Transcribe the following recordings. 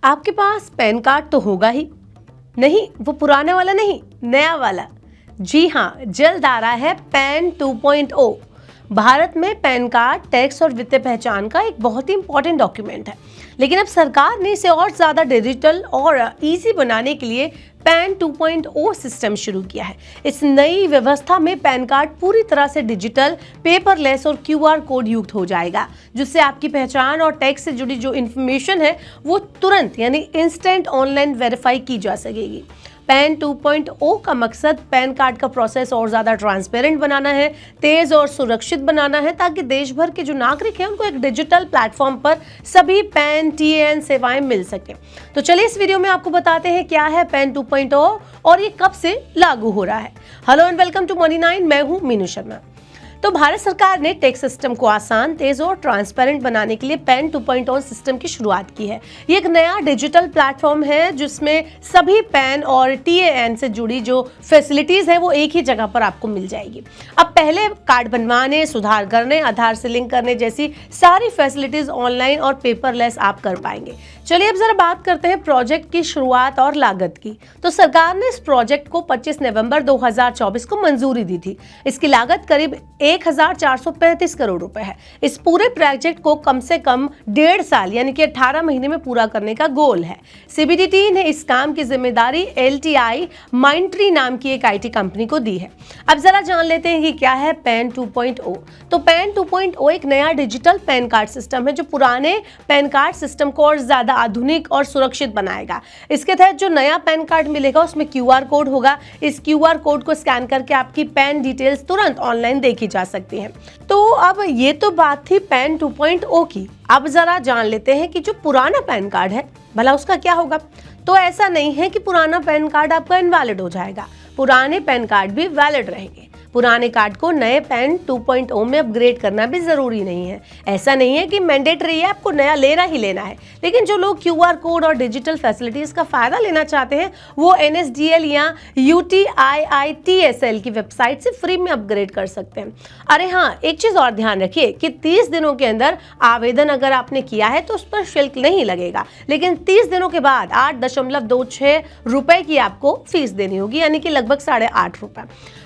आपके पास pan card तो होगा ही। नहीं, वो पुराना वाला नहीं, नया वाला। जी हाँ, जल्द आ रहा है पैन 2.0। भारत में पैन कार्ड टैक्स और वित्तीय पहचान का एक बहुत ही इंपॉर्टेंट डॉक्यूमेंट है, लेकिन अब सरकार ने इसे और ज़्यादा डिजिटल और इजी बनाने के लिए पैन 2.0 सिस्टम शुरू किया है। इस नई व्यवस्था में पैन कार्ड पूरी तरह से डिजिटल, पेपरलेस और QR कोड युक्त हो जाएगा, जिससे आपकी पहचान और टैक्स से जुड़ी जो इन्फॉर्मेशन है वो तुरंत यानी इंस्टेंट ऑनलाइन वेरीफाई की जा सकेगी। पैन 2.0 का मकसद पैन कार्ड का प्रोसेस और ज़्यादा ट्रांसपेरेंट बनाना है, तेज़ और सुरक्षित बनाना है, ताकि देश भर के जो नागरिक हैं उनको एक डिजिटल प्लेटफॉर्म पर सभी पैन TAN सेवाएं मिल सकें। तो चलिए इस वीडियो में आपको बताते हैं क्या है पैन 2.0 और ये कब से लागू हो रहा है। Hello and welcome to money 9, मैं हूँ मीनू शर्मा। तो भारत सरकार ने टैक्स सिस्टम को आसान, तेज और ट्रांसपेरेंट बनाने के लिए पैन 2.0 सिस्टम की शुरुआत की है। ये एक नया डिजिटल प्लेटफॉर्म है जिसमें सभी पैन और TAN से जुड़ी जो फैसिलिटीज है वो एक ही जगह पर आपको मिल जाएगी। अब पहले कार्ड बनवाने, सुधार करने, आधार से लिंक करने जैसी सारी फैसिलिटीज ऑनलाइन और पेपरलेस आप कर पाएंगे। चलिए अब जरा बात करते हैं प्रोजेक्ट की शुरुआत और लागत की। तो सरकार ने इस प्रोजेक्ट को 25 नवंबर 2024 को मंजूरी दी थी। इसकी लागत करीब 1435 करोड़ रुपए है। इस पूरे प्रोजेक्ट को कम से कम 1.5 साल यानी कि 18 महीने में पूरा करने का गोल है। CBDT ने इस काम की जिम्मेदारी LTI माइंडट्री नाम की एक IT कंपनी को दी है। अब जरा जान लेते हैं कि क्या है पैन 2.0। तो पैन 2.0 एक नया डिजिटल पैन कार्ड सिस्टम है जो पुराने पैन कार्ड सिस्टम को और ज्यादा आधुनिक और सुरक्षित बनाएगा। इसके तहत जो नया पैन कार्ड मिलेगा उसमें QR कोड होगा। इस QR कोड को स्कैन करके आपकी पैन डिटेल्स तुरंत ऑनलाइन देखी जा सकती हैं। तो अब ये तो बात थी पैन 2.0 की। अब जरा जान लेते हैं कि जो पुराना पैन कार्ड है भला उसका क्या होगा। तो ऐसा नहीं है कि पुराना पैन कार्ड आपका इनवैलिड हो जाएगा, पुराने पैन कार्ड भी वैलिड रहेंगे। पुराने कार्ड को नए पैन 2.0 में अपग्रेड करना भी जरूरी नहीं है। ऐसा नहीं है कि मैंडेटरी है, आपको नया लेना ही लेना है। लेकिन जो लोग QR कोड और डिजिटल फैसिलिटीज का फायदा लेना चाहते हैं वो NSDL या UTIITSL की वेबसाइट से फ्री में अपग्रेड कर सकते हैं। अरे हाँ, एक चीज और ध्यान रखिए कि 30 दिनों के अंदर आवेदन अगर आपने किया है तो उस पर शुल्क नहीं लगेगा, लेकिन 30 दिनों के बाद 8.26 रुपए की आपको फीस देनी होगी, यानी कि लगभग 8.5 रुपए।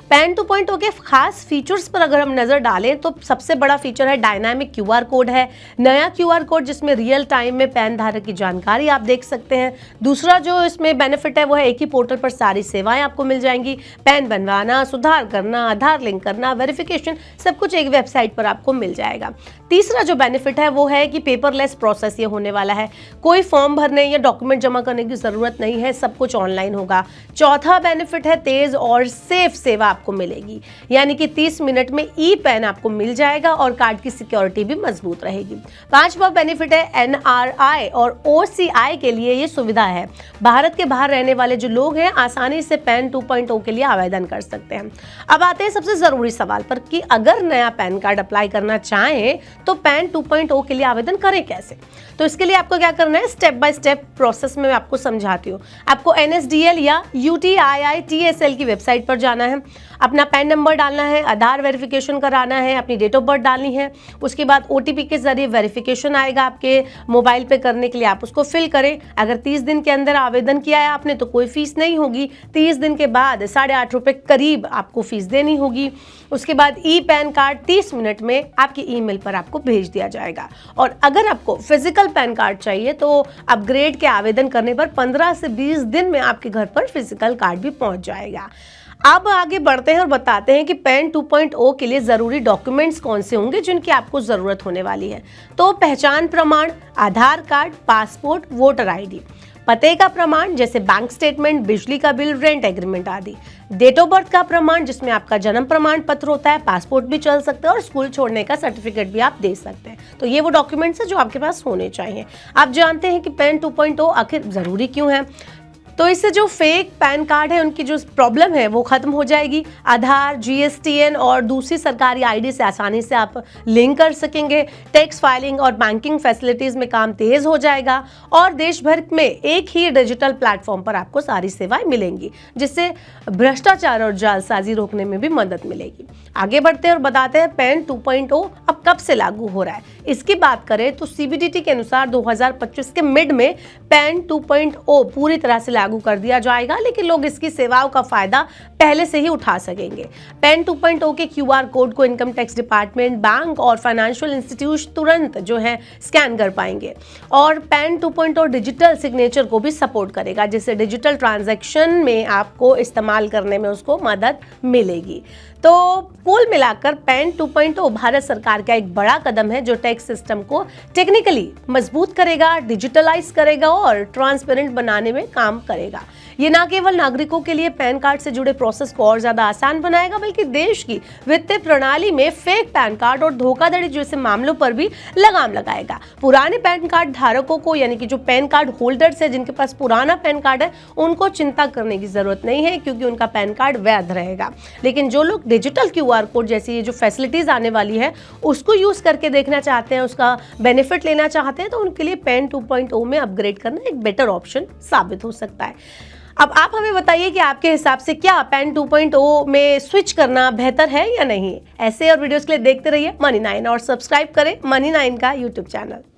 पैन 2.0 के खास फीचर्स पर अगर हम नजर डालें तो सबसे बड़ा फीचर है डायनामिक QR कोड है। नया QR कोड जिसमें रियल टाइम में पैन धारक की जानकारी आप देख सकते हैं। दूसरा जो इसमें बेनिफिट है वो है एक ही पोर्टल पर सारी सेवाएं आपको मिल जाएंगी। पैन बनवाना, सुधार करना, आधार लिंक करना, वेरिफिकेशन, सब कुछ एक वेबसाइट पर आपको मिल जाएगा। तीसरा जो बेनिफिट है वो है कि पेपरलेस प्रोसेस ये होने वाला है। कोई फॉर्म भरने या डॉक्यूमेंट जमा करने की जरूरत नहीं है, सब कुछ ऑनलाइन होगा। चौथा बेनिफिट है तेज और सेफ सेवा आपको मिलेगी, यानी कि 30 मिनट में पैन आपको मिल जाएगा और कार्ड की सिक्योरिटी भी मजबूत रहेगी। पांचवा बेनिफिट है NRI और OCI के लिए ये सुविधा है। भारत के बाहर रहने वाले जो लोग हैं आसानी से पैन 2.0 के लिए आवेदन कर सकते हैं। अब आते हैं सबसे जरूरी सवाल पर कि अगर नया पैन कार्ड अप्लाई करना चाहें तो पैन 2.0 के लिए आवेदन करें कैसे। तो इसके लिए आपको क्या करना है, स्टेप बाय स्टेप प्रोसेस में मैं आपको समझाती हूँ। आपको NSDL या UTIITSL की वेबसाइट पर जाना है, अपना पैन नंबर डालना है, आधार वेरिफिकेशन कराना है, अपनी डेट ऑफ बर्थ डालनी है। उसके बाद OTP के जरिए वेरिफिकेशन आएगा आपके मोबाइल पे करने के लिए, आप उसको फिल करें। अगर 30 दिन के अंदर आवेदन किया है आपने तो कोई फीस नहीं होगी। 30 दिन के बाद 8.5 रुपए करीब आपको फीस देनी होगी। उसके बाद पैन कार्ड 30 मिनट में आपकी ईमेल पर आपको भेज दिया जाएगा। और अगर आपको फिजिकल पैन कार्ड चाहिए तो अपग्रेड के आवेदन करने पर 15 से 20 दिन में आपके घर पर फिजिकल कार्ड भी पहुंच जाएगा। अब आगे बढ़ते हैं और बताते हैं कि पैन 2.0 के लिए जरूरी डॉक्यूमेंट्स कौन से होंगे जिनकी आपको जरूरत होने वाली है। तो पहचान प्रमाण, आधार कार्ड, पासपोर्ट, वोटर ID, पते का प्रमाण जैसे बैंक स्टेटमेंट, बिजली का बिल, रेंट एग्रीमेंट आदि, डेट ऑफ बर्थ का प्रमाण जिसमें आपका जन्म प्रमाण पत्र होता है, पासपोर्ट भी चल सकता है और स्कूल छोड़ने का सर्टिफिकेट भी आप दे सकते हैं। तो ये वो डॉक्यूमेंट्स हैं जो आपके पास होने चाहिए। आप जानते हैं कि पैन 2.0 आखिर जरूरी क्यों है। तो इससे जो फेक पैन कार्ड है उनकी जो प्रॉब्लम है वो खत्म हो जाएगी। आधार, GSTN और दूसरी सरकारी ID से आसानी से आप लिंक कर सकेंगे। टैक्स फाइलिंग और बैंकिंग फैसिलिटीज में काम तेज हो जाएगा और देश भर में एक ही डिजिटल प्लेटफॉर्म पर आपको सारी सेवाएं मिलेंगी, जिससे भ्रष्टाचार और जालसाजी रोकने में भी मदद मिलेगी। आगे बढ़ते हैं और बताते हैं पैन 2.0 अब कब से लागू हो रहा है। इसकी बात करें तो CBDT के अनुसार 2025 के मिड में पैन 2.0 पूरी तरह से लागू कर दिया जाएगा, लेकिन लोग इसकी सेवाओं का फायदा पहले से ही उठा सकेंगे। पैन 2.0 के QR कोड को इनकम टैक्स डिपार्टमेंट, बैंक और फाइनेंशियल इंस्टीट्यूशन तुरंत जो है स्कैन कर पाएंगे। और पैन 2.0 डिजिटल सिग्नेचर को भी सपोर्ट करेगा, जिससे डिजिटल ट्रांजैक्शन में आपको इस्तेमाल करने में उसको मदद मिलेगी। तो कुल मिलाकर पैन 2.0 भारत सरकार का एक बड़ा कदम है जो टैक्स सिस्टम को टेक्निकली मजबूत करेगा, डिजिटलाइज करेगा और ट्रांसपेरेंट बनाने में काम करेगा। ये ना केवल नागरिकों के लिए पैन कार्ड से जुड़े प्रोसेस को और ज्यादा आसान बनाएगा, बल्कि देश की वित्तीय प्रणाली में फेक पैन कार्ड और धोखाधड़ी जैसे मामलों पर भी लगाम लगाएगा। पुराने पैन कार्ड धारकों को, यानी कि जो पैन कार्ड होल्डर्स है जिनके पास पुराना पैन कार्ड है, उनको चिंता करने की जरूरत नहीं है, क्योंकि उनका पैन कार्ड वैध रहेगा। लेकिन जो लोग डिजिटल QR कोड जैसी ये जो फैसिलिटीज आने वाली है उसको यूज करके देखना चाहते हैं, उसका बेनिफिट लेना चाहते हैं, तो उनके लिए पैन 2.0 में अपग्रेड करना एक बेटर ऑप्शन साबित हो सकता है। अब आप हमें बताइए कि आपके हिसाब से क्या पैन 2.0 में स्विच करना बेहतर है या नहीं। ऐसे और वीडियोस के लिए देखते रहिए Money9 और सब्सक्राइब करें Money9 का YouTube चैनल।